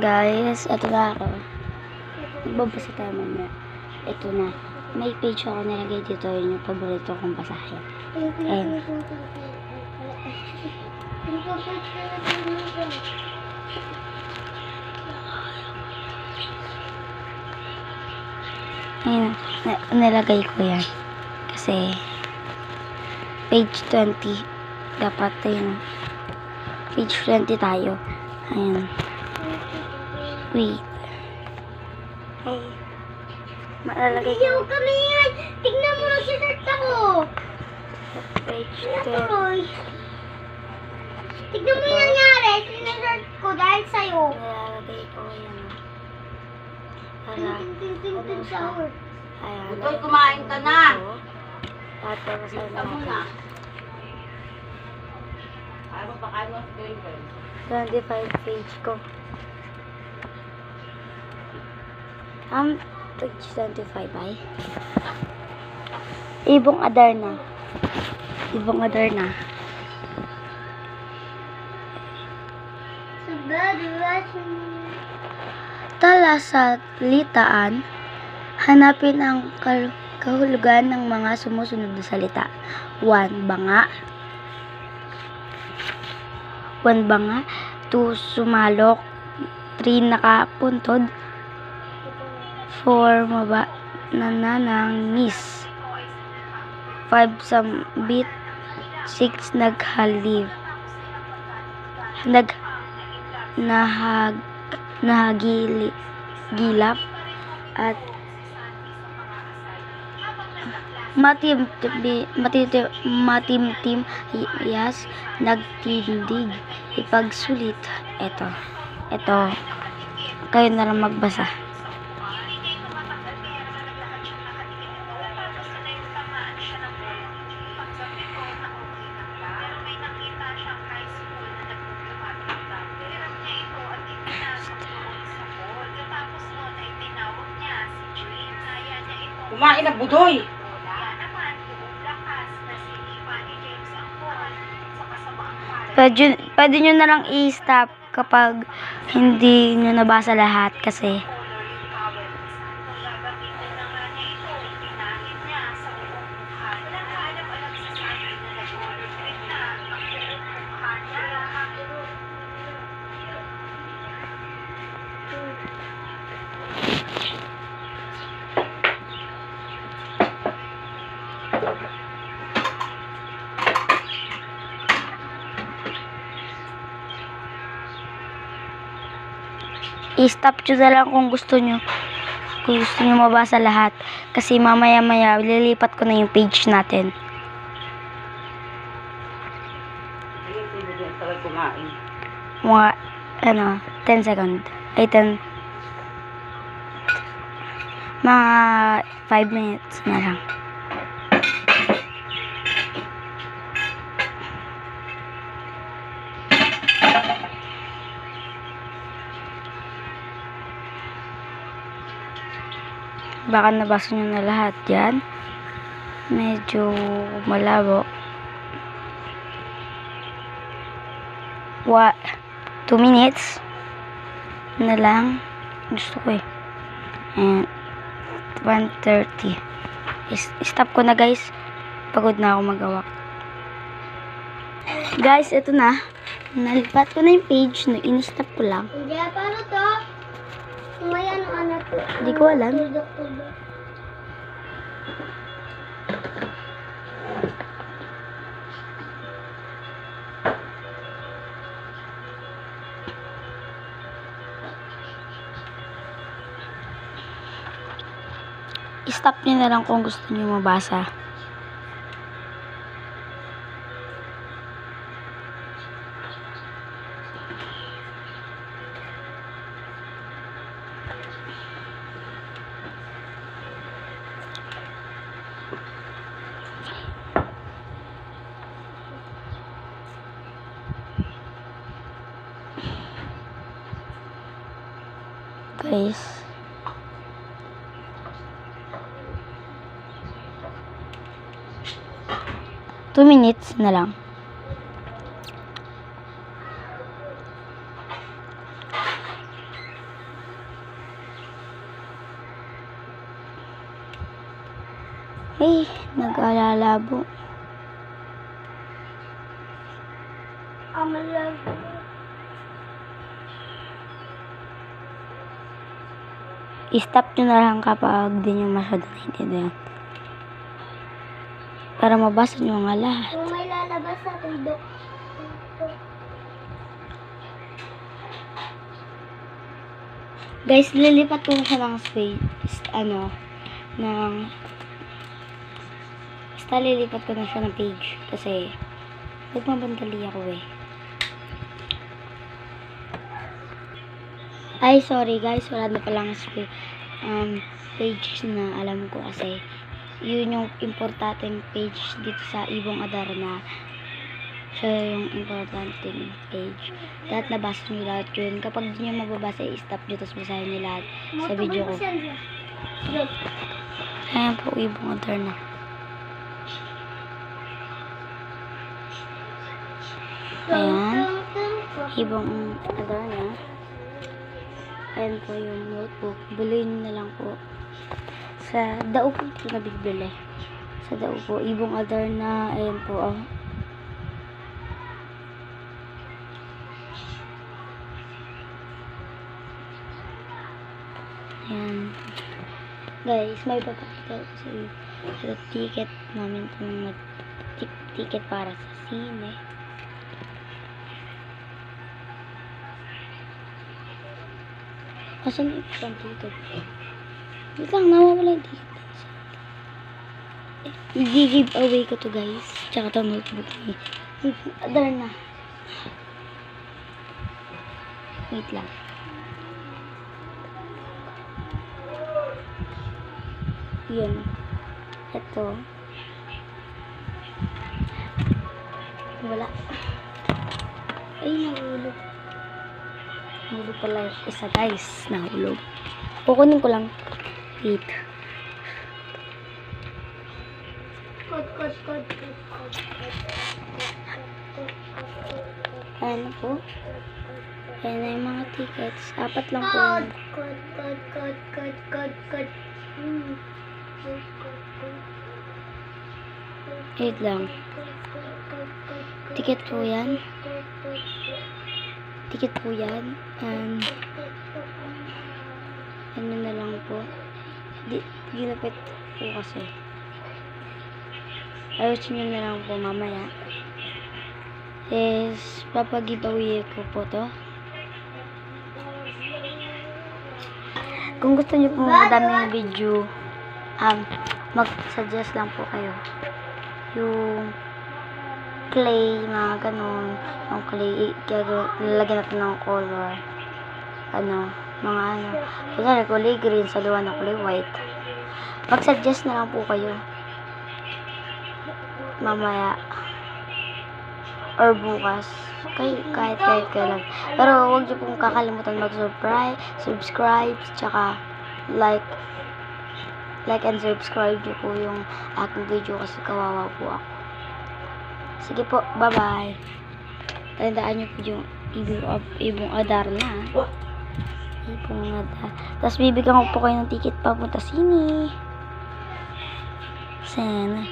Guys, eto na ako. Magbabasa tayo mamaya. Ito na. May page ako nilagay dito. Yun yung paborito kong basahin. And, ayun, nilagay ko yan. Kasi, page 20. Dapat yun. Page 20 tayo. Ayun. Wait. Hey. Malalagay ko. Ayaw kami yan. Tignan mo na sinart ako. Page Natuloy. 10. Tignan mo yung nangyari. Sinart ko dahil sa'yo. Nilalagay ko yan. Para, Ting sour. ayan. Butoy, kumain ka na. Lahat ko kasi Ito mo na. Ayaw mo pa kain mo sa 25 page ko. Page 25 ay. Ibong Adarna. Ibong Adarna. Tala sa litaan, hanapin ang kahulugan ng mga sumusunod na salita. 1. Banga. 1. Banga. 2. Sumalok. 3. Nakapuntod. 4. Nananangis. 5. Sambit. 6. Naghalib. Nahagilap. At matimtim yas nagtindig ipagsulit. Ito kayo na lang magbasa. Kumain na, Budoy. Pwede nyo na lang i-stop kapag hindi nyo nabasa lahat kasi i-stop nyo na lang kung gusto nyo mabasa lahat kasi mamaya lilipat ko na yung page natin. Ayun, si Budoy talaga kumain. Mga 10 second ay 10 mga 5 minutes na lang. Baka nabasa nyo na lahat yan. Medyo malabo. 2 minutes na lang. Gusto ko eh. And 1:30. Stop ko na guys. Pagod na ako magawa. Guys, ito na. Nalipat ko na yung page. In-stop ko lang. Hindi, paano to? May ano to? Hindi ko alam. I-stop nyo na lang kung gusto nyo mabasa. Guys, two minutes na lang. Ay, nag-alalabo. Amalag. I-stop nyo na lang kapag di nyo masyado naintindihan. Para mabasa nyo nga lahat. Kung may lalabas sa tuldok. Guys, lilipat ko siya ng space, basta lilipat ko na siya ng page kasi nagmamandali ako eh. Ay, sorry guys, wala na palang page na alam ko kasi yun yung importanteng page dito sa Ibong Adarna. Siya yung importanteng page. Lahat nabasa nyo lahat yun. Kapag di nyo mababasa, i-stop nyo tapos basahin nyo lahat sa video ko. Ayan po, Ibong Adarna. Ayan. Ibong Adarna. Ayan po yung notebook. Bilhin na lang po. Sa Dao po ito nabibili. Sa Dao po. Ibong Adarna. Ayan po. Oh. Ayan. Guys, may papakita sa ticket namin kung ticket para sa sine. Asan yung isang ticket? Wait lang, nawawala yung ticket. I-give away ko to guys. Tsaka to notebook ni Adarna. Wait lang. Yan. Ito. Wala. Ay, nahulog. Nahulog pala isa guys. Nahulog. Kukunin ko lang. Wait. Kod. Ayan na po. Ayan na yung mga tickets. 4 lang po. Yun. Kod. Wait lang. Ticket po yan. Ticket po yan. And ano na lang po. Ginapit po kasi. Ayusin nyo na lang po mamaya. Is papag-giveaway ko po to. Kung gusto nyo po madami yung video, mag-suggest lang po kayo. Yung clay, mga ganun. Yung clay, lalagyan natin ng color. Kunyari kulay green, sa luwa na kulay white. Mag-suggest na lang po kayo. Mamaya. Or bukas. Kahit kailan. Pero huwag niyo pong kakalimutan subscribe, tsaka like and subscribe niyo po yung aking video kasi kawawa po ako. Sige po, bye-bye. Tandaan niyo po yung Ibong Adarna. Ibong Adarna. Tapos bibigyan ko po kayo ng ticket papunta sini. Sine.